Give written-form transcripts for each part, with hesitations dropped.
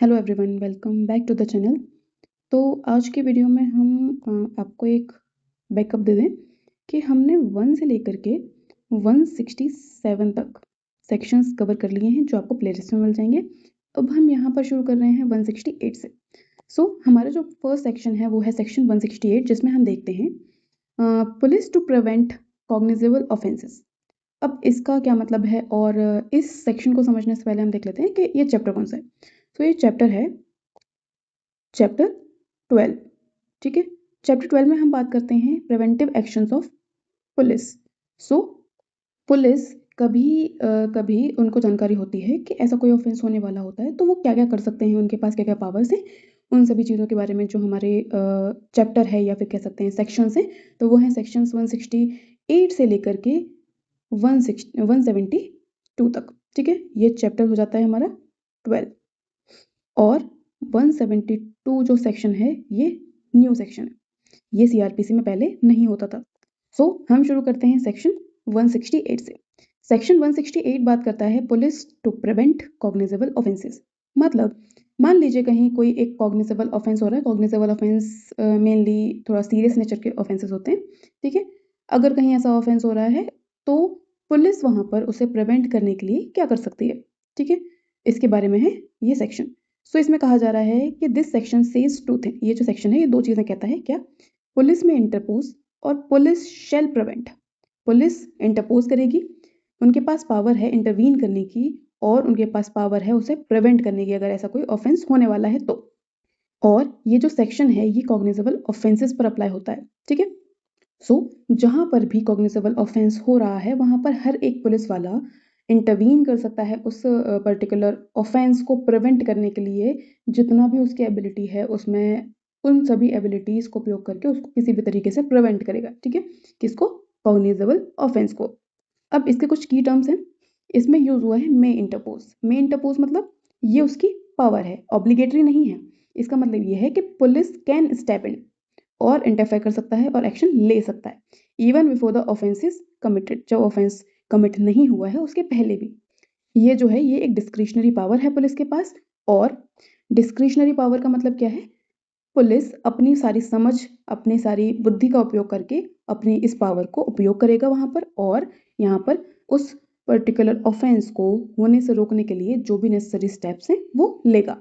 Hello everyone, welcome back to the channel. तो आज की वीडियो में हम आपको एक बैकअप दे दें कि हमने 1 से लेकर के 167 तक सेक्शंस कवर कर लिए हैं जो आपको प्लेलिस्ट में मिल जाएंगे। अब हम यहाँ पर शुरू कर रहे हैं 168 से। हमारा जो फर्स्ट सेक्शन है वो है सेक्शन 168, जिसमें हम देखते हैं police to prevent cognizable offences. अब इसका क्या मतलब है, और इस सेक्शन को समझने से पहले हम देख लेते हैं कि ये चैप्टर कौन सा है। ये चैप्टर है चैप्टर 12। ठीक है, चैप्टर 12 में हम बात करते हैं preventive actions of police. Police कभी उनको जानकारी होती है कि ऐसा कोई ऑफेंस होने वाला होता है, तो वो क्या क्या कर सकते हैं, उनके पास क्या क्या पावर्स हैं, उन सभी चीज़ों के बारे में जो हमारे चैप्टर है या फिर कह सकते हैं सेक्शंस हैं। तो वो हैं सेक्शंस 168 से लेकर के 172 तक। ठीक है, ये चैप्टर हो जाता है हमारा 12। और 172 जो सेक्शन है ये न्यू सेक्शन है, ये सीआरपीसी में पहले नहीं होता था। हम शुरू करते हैं सेक्शन 168 से। सेक्शन 168 बात करता है police to prevent cognizable offences. मतलब मान लीजिए कहीं कोई एक कॉग्निजेबल ऑफेंस हो रहा है। कॉग्निजेबल ऑफेंस मेनली थोड़ा सीरियस नेचर के ऑफेंसेस होते हैं। ठीक है, अगर कहीं ऐसा ऑफेंस हो रहा है तो पुलिस वहां पर उसे प्रिवेंट करने के लिए क्या कर सकती है। ठीक है, इसके बारे में है ये सेक्शन। इसमें कहा जा रहा है कि this section says two thing. ये जो सेक्शन है ये दो चीजें कहता है। क्या? पुलिस में इंटरपोज और police shall prevent. Police interpose करेगी, उनके पास पावर है इंटरवीन करने की, और उनके पास पावर है उसे प्रिवेंट करने की अगर ऐसा कोई ऑफेंस होने वाला है तो। और ये जो सेक्शन है ये कॉग्निजेबल ऑफेंसेस पर अप्लाई होता है। ठीक है, जहां पर भी कॉग्निजेबल ऑफेंस हो रहा है वहां पर हर एक पुलिस वाला इंटरवीन कर सकता है उस पर्टिकुलर ऑफेंस को प्रिवेंट करने के लिए। जितना भी उसकी एबिलिटी है उसमें उन सभी एबिलिटीज को उपयोग करके उसको किसी भी तरीके से प्रिवेंट करेगा। ठीक है, किसको? कॉग्निजेबल ऑफेंस को। अब इसके कुछ की टर्म्स हैं। इसमें यूज हुआ है मे इंटरपोज। मे इंटरपोज मतलब ये उसकी पावर है, ऑब्लिगेटरी नहीं है। इसका मतलब ये है कि पुलिस कैन स्टेप इन और इंटरफेयर कर सकता है और एक्शन ले सकता है even before the offence is committed. जब ऑफेंस कमिट नहीं हुआ है उसके पहले भी। ये जो है ये एक डिस्क्रिशनरी पावर है पुलिस के पास। और डिस्क्रिशनरी पावर का मतलब क्या है? पुलिस अपनी सारी समझ, अपनी सारी बुद्धि का उपयोग करके अपनी इस पावर को उपयोग करेगा वहां पर, और यहाँ पर उस पर्टिकुलर ऑफेंस को होने से रोकने के लिए जो भी नेसेसरी स्टेप्स हैं वो लेगा।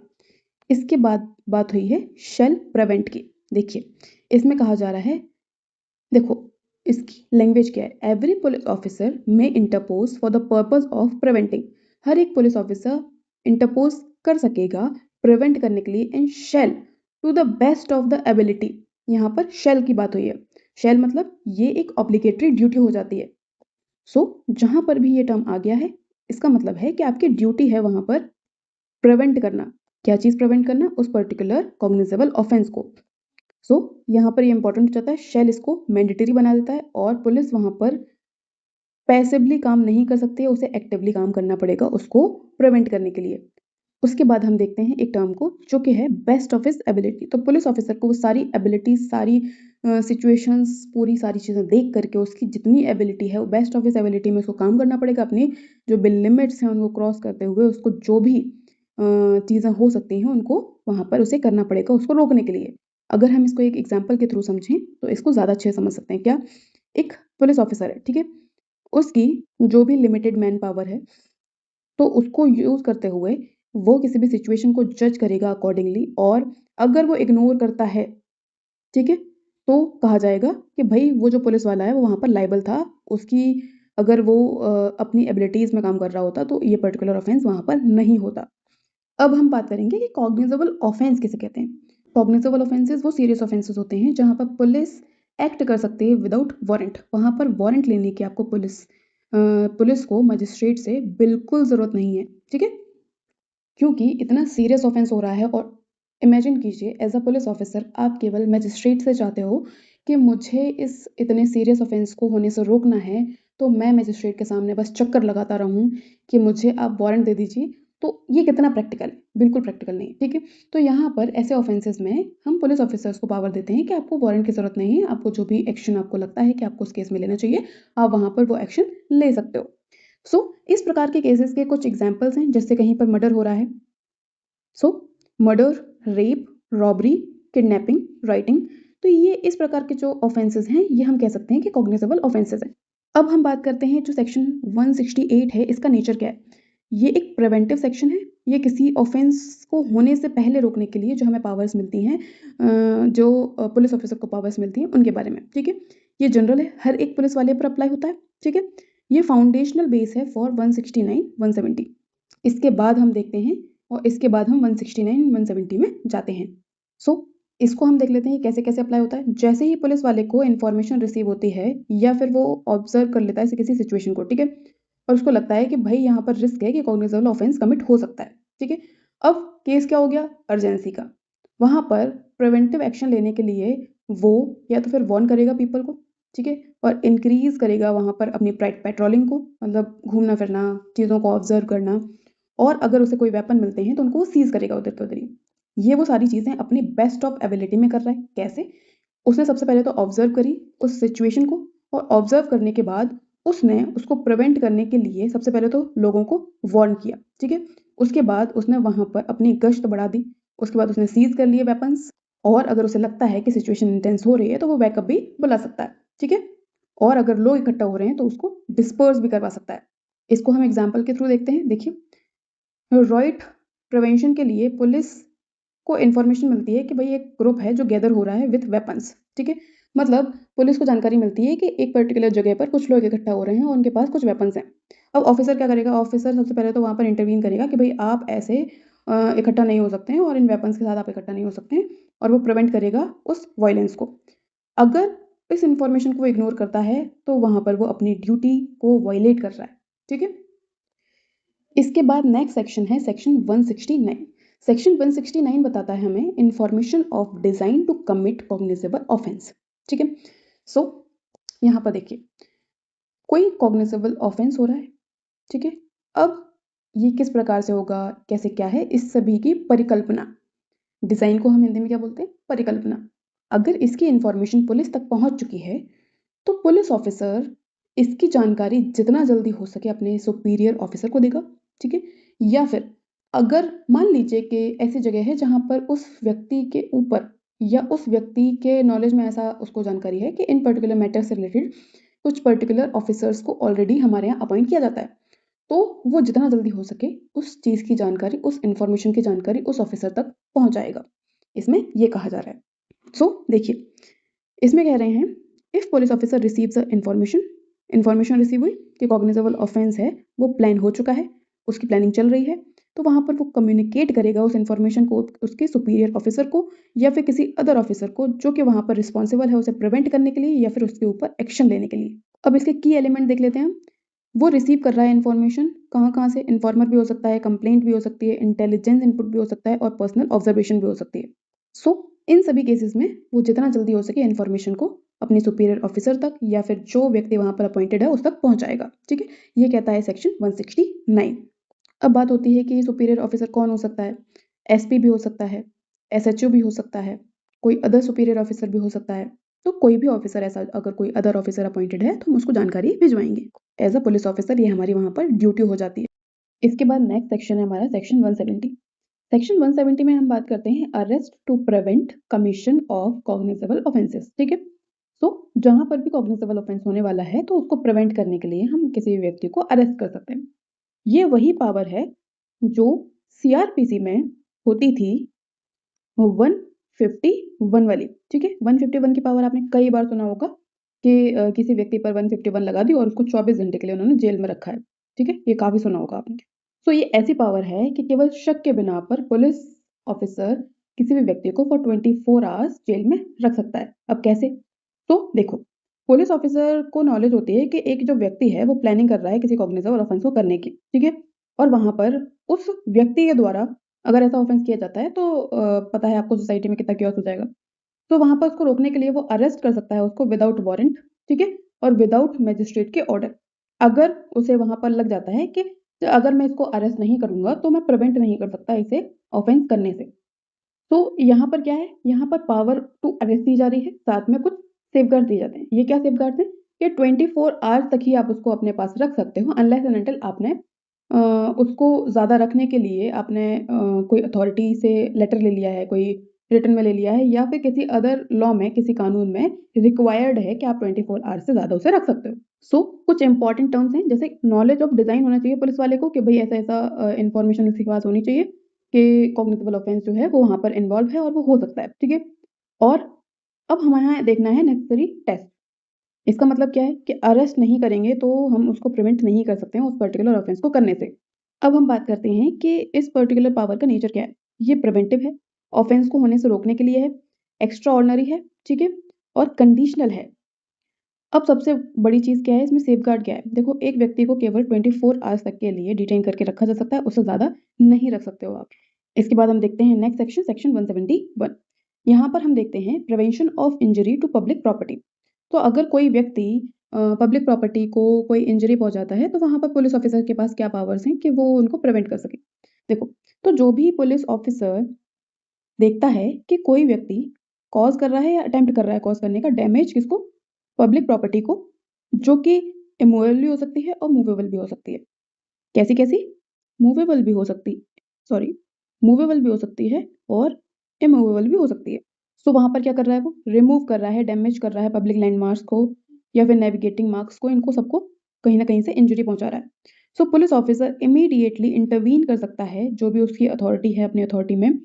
इसके बाद बात हुई है शेल प्रिवेंट की। देखिए, इसमें कहा जा रहा है, देखो इसकी लैंग्वेज क्या है। Every police officer may interpose for the purpose of preventing. हर एक पुलिस ऑफिसर इंटरपोज कर सकेगा प्रिवेंट करने के लिए in shall to the best of the ability. यहाँ पर शेल की बात हुई है। शेल मतलब ये एक ऑब्लिगेटरी ड्यूटी हो जाती है। जहां पर भी ये टर्म आ गया है इसका मतलब है कि आपकी ड्यूटी है वहां पर प्रिवेंट करना। क्या चीज प्रिवेंट करना? उस पर्टिकुलर कॉग्निजेबल ऑफेंस को। यहाँ पर ये इंपॉर्टेंट हो जाता है, शेल इसको मैंडेटरी बना देता है और पुलिस वहां पर पैसिवली काम नहीं कर सकती है, उसे एक्टिवली काम करना पड़ेगा उसको प्रिवेंट करने के लिए। उसके बाद हम देखते हैं एक टर्म को जो कि है बेस्ट ऑफ हिज एबिलिटी। तो पुलिस ऑफिसर को वो सारी एबिलिटी, सारी सिचुएशंस, पूरी सारी चीज़ें देख करके उसकी जितनी एबिलिटी है वो बेस्ट ऑफ हिज एबिलिटी में उसको काम करना पड़ेगा। अपनी जो बिल लिमिट्स हैं उनको क्रॉस करते हुए उसको जो भी चीज़ें हो सकती हैं उनको वहां पर उसे करना पड़ेगा उसको रोकने के लिए। अगर हम इसको एक एग्जाम्पल के थ्रू समझें तो इसको ज़्यादा अच्छे से समझ सकते हैं। क्या? एक पुलिस ऑफिसर है, ठीक है, उसकी जो भी लिमिटेड मैन पावर है तो उसको यूज करते हुए वो किसी भी सिचुएशन को जज करेगा अकॉर्डिंगली। और अगर वो इग्नोर करता है, ठीक है, तो कहा जाएगा कि भाई वो जो पुलिस वाला है वो वहां पर लाइबल था। उसकी अगर वो अपनी एबिलिटीज में काम कर रहा होता तो ये पर्टिकुलर ऑफेंस वहां पर नहीं होता। अब हम बात करेंगे कि कॉग्निजेबल ऑफेंस किसे कहते हैं। कॉग्निजेबल ऑफेंसेस वो सीरियस ऑफेंसेस होते हैं जहां पर पुलिस एक्ट कर सकती है विदाउट वारंट। वहां पर वारंट लेने की आपको पुलिस को मजिस्ट्रेट से बिल्कुल जरूरत नहीं है। ठीक है, क्योंकि इतना सीरियस ऑफेंस हो रहा है। और इमेजिन कीजिए एज अ पुलिस ऑफिसर आप केवल मजिस्ट्रेट से चाहते हो कि मुझे इस इतने सीरियस ऑफेंस को होने से रोकना है, तो मैं मजिस्ट्रेट के सामने बस चक्कर लगाता रहूं कि मुझे आप वारंट दे दीजिए। तो ये कितना प्रैक्टिकल है? बिल्कुल प्रैक्टिकल नहीं। ठीक है, तो यहाँ पर ऐसे ऑफेंसेस में हम पुलिस ऑफिसर्स को पावर देते हैं कि आपको वारंट की जरूरत नहीं है। आपको जो भी एक्शन आपको लगता है कि आपको उस केस में लेना चाहिए, आप वहां पर वो एक्शन ले सकते हो। इस प्रकार के केसेस के कुछ एग्जाम्पल्स हैं, जैसे कहीं पर मर्डर हो रहा है। Murder, rape, robbery, kidnapping, writing. तो ये इस प्रकार के जो ऑफेंसेस हैं ये हम कह सकते हैं कि कॉग्निजेबल ऑफेंसेस हैं। अब हम बात करते हैं जो सेक्शन 168 है इसका नेचर क्या है। ये एक प्रिवेंटिव सेक्शन है। ये किसी ऑफेंस को होने से पहले रोकने के लिए जो हमें पावर्स मिलती हैं, जो पुलिस ऑफिसर को पावर्स मिलती हैं उनके बारे में, ठीक है। ये जनरल है, हर एक पुलिस वाले पर अप्लाई होता है, ठीक है। ये फाउंडेशनल बेस है फॉर 169 170। इसके बाद हम देखते हैं और इसके बाद हम 169 170 में जाते हैं। सो इसको हम देख लेते हैं कैसे कैसे अप्लाई होता है। जैसे ही पुलिस वाले को इन्फॉर्मेशन रिसीव होती है या फिर वो ऑब्जर्व कर लेता है किसी सिचुएशन को, ठीक है, और उसको लगता है कि भाई यहाँ पर रिस्क है कि कॉग्निजेबल ऑफेंस कमिट हो सकता है, ठीक है। अब केस क्या हो गया, अर्जेंसी का। वहाँ पर प्रिवेंटिव एक्शन लेने के लिए वो या तो फिर वार्न करेगा पीपल को, ठीक है, और इंक्रीज करेगा वहाँ पर अपनी पेट्रोलिंग को, मतलब घूमना फिरना, चीज़ों को ऑब्जर्व करना, और अगर उसे कोई वेपन मिलते हैं तो उनको सीज करेगा उधर के उधर ही। ये वो सारी चीज़ें अपनी बेस्ट ऑफ एबिलिटी में कर रहा है। कैसे? उसने सबसे पहले तो ऑब्जर्व करी उस सिचुएशन को, और ऑब्जर्व करने के बाद उसने उसको प्रिवेंट करने के लिए सबसे पहले तो लोगों को वार्न किया, ठीक है। उसके बाद उसने वहाँ पर अपनी गश्त बढ़ा दी। उसके बाद उसने सीज कर लिए वेपन्स, और अगर उसे लगता है कि सिचुएशन इंटेंस हो रही है तो वो बैकअप भी बुला सकता है, ठीक है। और अगर लोग इकट्ठा हो रहे हैं तो उसको डिस्पर्स भी करवा सकता है। इसको हम एग्जाम्पल के थ्रू देखते हैं। देखिए, रॉइट प्रिवेंशन के लिए पुलिस को इन्फॉर्मेशन मिलती है कि भाई एक ग्रुप है जो गैदर हो रहा है विथ वेपन्स, ठीक है। मतलब पुलिस को जानकारी मिलती है कि एक पर्टिकुलर जगह पर कुछ लोग इकट्ठा हो रहे हैं और उनके पास कुछ वेपन्स हैं। अब ऑफिसर क्या करेगा, ऑफिसर सबसे पहले तो वहाँ पर इंटरवीन करेगा कि भाई आप ऐसे इकट्ठा नहीं हो सकते हैं और इन वेपन्स के साथ आप इकट्ठा नहीं हो सकते हैं, और वो प्रिवेंट करेगा उस वायलेंस को। अगर इस इंफॉर्मेशन को इग्नोर करता है तो वहाँ पर वो अपनी ड्यूटी को वायलेट कर रहा है, ठीक है। इसके बाद नेक्स्ट सेक्शन है सेक्शन 169। सेक्शन 169 बताता है हमें information of design to commit cognizable offence, ठीक है। सो यहाँ पर देखिए, कोई कॉग्निजेबल ऑफेंस हो रहा है, ठीक है। अब ये किस प्रकार से होगा, कैसे क्या है, इस सभी की परिकल्पना, डिजाइन को हम हिंदी में क्या बोलते हैं, परिकल्पना। अगर इसकी इंफॉर्मेशन पुलिस तक पहुंच चुकी है तो पुलिस ऑफिसर इसकी जानकारी जितना जल्दी हो सके अपने सुपीरियर ऑफिसर को देगा, ठीक है। या फिर अगर मान लीजिए कि ऐसी जगह है जहाँ पर उस व्यक्ति के ऊपर या उस व्यक्ति के नॉलेज में ऐसा उसको जानकारी है कि इन पर्टिकुलर मैटर से रिलेटेड कुछ पर्टिकुलर ऑफिसर्स को ऑलरेडी हमारे यहाँ अपॉइंट किया जाता है, तो वो जितना जल्दी हो सके उस चीज़ की जानकारी, उस इन्फॉर्मेशन की जानकारी उस ऑफिसर तक पहुँचाएगा। इसमें ये कहा जा रहा है। सो देखिए, इसमें कह रहे हैं if police officer receives information receive हुई कि कॉग्निजेबल ऑफेंस है, वो प्लान हो चुका है, उसकी प्लानिंग चल रही है, तो वहाँ पर वो कम्युनिकेट करेगा उस इन्फॉर्मेशन को उसके सुपीरियर ऑफिसर को या फिर किसी अदर ऑफिसर को जो कि वहाँ पर रिस्पॉन्सिबल है उसे प्रिवेंट करने के लिए या फिर उसके ऊपर एक्शन लेने के लिए। अब इसके की एलिमेंट देख लेते हैं हम। वो रिसीव कर रहा है इन्फॉर्मेशन कहाँ कहाँ से, इन्फॉर्मर भी हो सकता है, कंप्लेंट भी हो सकती है, इंटेलिजेंस इनपुट भी हो सकता है, और पर्सनल ऑब्जर्वेशन भी हो सकती है। सो इन सभी केसेस में वो जितना जल्दी हो सके इन्फॉर्मेशन को अपने सुपीरियर ऑफिसर तक या फिर जो व्यक्ति वहाँ पर अपॉइंटेड है उस तक पहुँचाएगा, ठीक है। ये कहता है सेक्शन 169। अब बात होती है कि सुपीरियर ऑफिसर कौन हो सकता है। एसपी भी हो सकता है, एसएचओ भी हो सकता है, कोई अदर सुपीरियर ऑफिसर भी हो सकता है। तो कोई भी ऑफिसर ऐसा अगर कोई अदर ऑफिसर अपॉइंटेड है तो हम उसको जानकारी भिजवाएंगे। एज अ पुलिस ऑफिसर ये हमारी वहाँ पर ड्यूटी हो जाती है। इसके बाद नेक्स्ट सेक्शन है हमारा सेक्शन 170। सेक्शन 170 में हम बात करते हैं arrest to prevent commission of cognizable offences, ठीक है। तो जहां पर भी कॉग्निजेबल ऑफेंस होने वाला है तो उसको प्रिवेंट करने के लिए हम किसी भी व्यक्ति को अरेस्ट कर सकते हैं। ये वही पावर है जो सीआरपीसी में होती थी 151 वाली, ठीक है। 151 की पावर आपने कई बार सुना होगा कि किसी व्यक्ति पर 151 लगा दी और उसको 24 घंटे के लिए उन्होंने जेल में रखा है, ठीक है। ये काफी सुना होगा आपने। तो ये ऐसी पावर है कि केवल शक के बिना पर पुलिस ऑफिसर किसी भी व्यक्ति को फॉर 24 आवर्स जेल में रख सकता है। अब कैसे? तो देखो, पुलिस ऑफिसर को नॉलेज होती है कि एक जो व्यक्ति है वो प्लानिंग कर रहा है किसी कॉग्निजेबल ऑफेंस को करने की, ठीक है। और वहां पर उस व्यक्ति के द्वारा अगर ऐसा ऑफेंस किया जाता है तो पता है आपको सोसाइटी में कितना क्योस हो जाएगा। तो वहां पर उसको रोकने के लिए वो अरेस्ट कर सकता है उसको विदाउट वारंट, ठीक है, और विदाउट मजिस्ट्रेट के ऑर्डर। अगर उसे वहां पर लग जाता है कि अगर मैं इसको अरेस्ट नहीं करूंगा तो मैं प्रिवेंट नहीं कर सकता इसे ऑफेंस करने से। तो यहाँ पर क्या है, यहाँ पर पावर टू अरेस्ट दी जा रही है, साथ में कुछ सेफगार्ड दिए जाते हैं। ये क्या सेफगार्ड है कि 24 आवर्स तक ही आप उसको अपने पास रख सकते हो अनलेस एंड अनटिल आपने उसको ज़्यादा रखने के लिए आपने कोई अथॉरिटी से लेटर ले लिया है, कोई रिटन में ले लिया है या फिर किसी अदर लॉ में, किसी कानून में रिक्वायर्ड है कि आप 24 आवर्स से ज़्यादा उसे रख सकते हो। सो कुछ इंपॉर्टेंट टर्म्स हैं, जैसे नॉलेज ऑफ डिज़ाइन होना चाहिए पुलिस वाले को कि भई ऐसा-ऐसा इन्फॉर्मेशन उसके पास होनी चाहिए कि कॉग्निटिबल ऑफेंस जो है वो वहाँ पर इन्वॉल्व है और वो हो सकता है, ठीक है? और अब हमें यहाँ देखना है नेसेसरी टेस्ट। इसका मतलब क्या है कि अरेस्ट नहीं करेंगे तो हम उसको प्रिवेंट नहीं कर सकते हैं उस पर्टिकुलर ऑफेंस को करने से। अब हम बात करते हैं कि इस पर्टिकुलर पावर का नेचर क्या है? ये प्रिवेंटिव है, ऑफेंस को होने से रोकने के लिए है, एक्स्ट्राऑर्डिनरी है, ठीक है? और कंडीशनल है। अब सबसे बड़ी चीज़ क्या है इसमें, सेफगार्ड क्या है? देखो, एक व्यक्ति को केवल 24 आवर्स तक के लिए डिटेन करके रखा जा सकता है, उससे ज़्यादा नहीं रख सकते हो आप। इसके बाद हम देखते हैं नेक्स्ट सेक्शन, सेक्शन 171। यहाँ पर हम देखते हैं prevention of injury to public property. तो अगर कोई व्यक्ति पब्लिक प्रॉपर्टी को कोई इंजरी पहुँचाता है, तो वहाँ पर पुलिस ऑफिसर के पास क्या पावर्स हैं कि वो उनको प्रिवेंट कर सके। देखो, तो जो भी पुलिस ऑफिसर देखता है कि कोई व्यक्ति कॉज़ कर रहा है या अटेम्प्ट कर रहा है कॉज़ करने का डैमेज किसको? पब्लिक प्रॉपर्टी को, जो कि इमूवेबल भी हो सकती है और मूवेबल भी हो सकती है। कैसी-कैसी? मूवेबल भी हो सकती सॉरी मूवेबल भी हो सकती है और इमूवेबल भी हो सकती है। सो वहाँ पर क्या कर रहा है वो? रिमूव कर रहा है, डैमेज कर रहा है पब्लिक लैंडमार्क्स को या फिर नेविगेटिंग मार्क्स को, इनको सबको कहीं न कहीं से इंजरी पहुँचा रहा है। सो पुलिस ऑफिसर इमीडिएटली इंटरवीन कर सकता है, जो भी उसकी अथॉरिटी है अपनी अथॉरिटी में।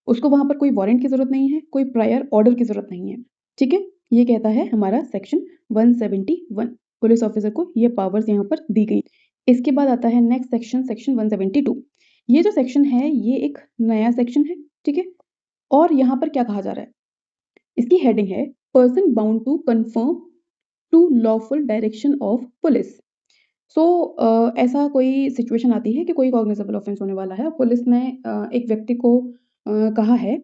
उसको वहाँ पर कोई वारंट की ज़रूरत नहीं है, कोई प्रायर ऑर्डर की ज़रूरत नहीं है। ठीक है? ये कहता है हमारा सेक्शन 171। पुलिस ऑफिसर को ये पावर्स यहाँ पर दी गई। इसके बाद आता है नेक्स्ट सेक्शन, सेक्शन 172। ये जो सेक्शन है, ये एक नया सेक्शन है, ठीक है? और यहाँ पर क्या कहा जा रहा है? इसकी हेडिंग है person bound to conform to lawful direction of police. So ऐसा कोई सिचुएशन आती है कि कोई कॉग्निजेबल ऑफेंस होने वाला है और पुलिस ने एक व्यक्ति को कहा है,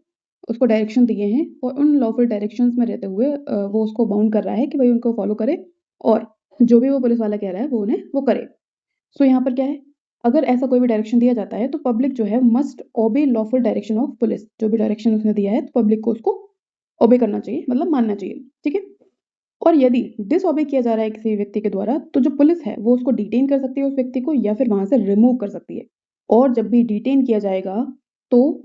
उसको डायरेक्शन दिए हैं और उन लॉफुल डायरेक्शंस में रहते हुए वो उसको बाउंड कर रहा है कि भाई उनको फॉलो करे और जो भी वो पुलिस वाला कह रहा है वो उन्हें वो करे। सो यहाँ पर क्या है, अगर ऐसा कोई भी डायरेक्शन दिया जाता है तो पब्लिक जो है मस्ट ओबे लॉफुल डायरेक्शन ऑफ पुलिस। जो भी डायरेक्शन उसने दिया है तो पब्लिक को उसको ओबे करना चाहिए, मतलब मानना चाहिए, ठीक है? और यदि डिसओबे किया जा रहा है किसी व्यक्ति के द्वारा, तो जो पुलिस है वो उसको डिटेन कर सकती है उस व्यक्ति को या फिर वहाँ से रिमूव कर सकती है। और जब भी डिटेन किया जाएगा, तो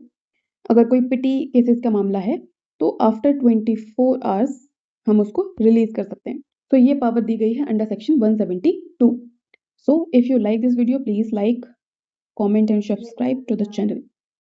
अगर कोई पिटी केसेस का मामला है, तो आफ्टर 24 आवर्स हम उसको रिलीज़ कर सकते हैं। तो ये पावर दी गई है under section 172। So if you like this video, please like, comment and subscribe to the channel.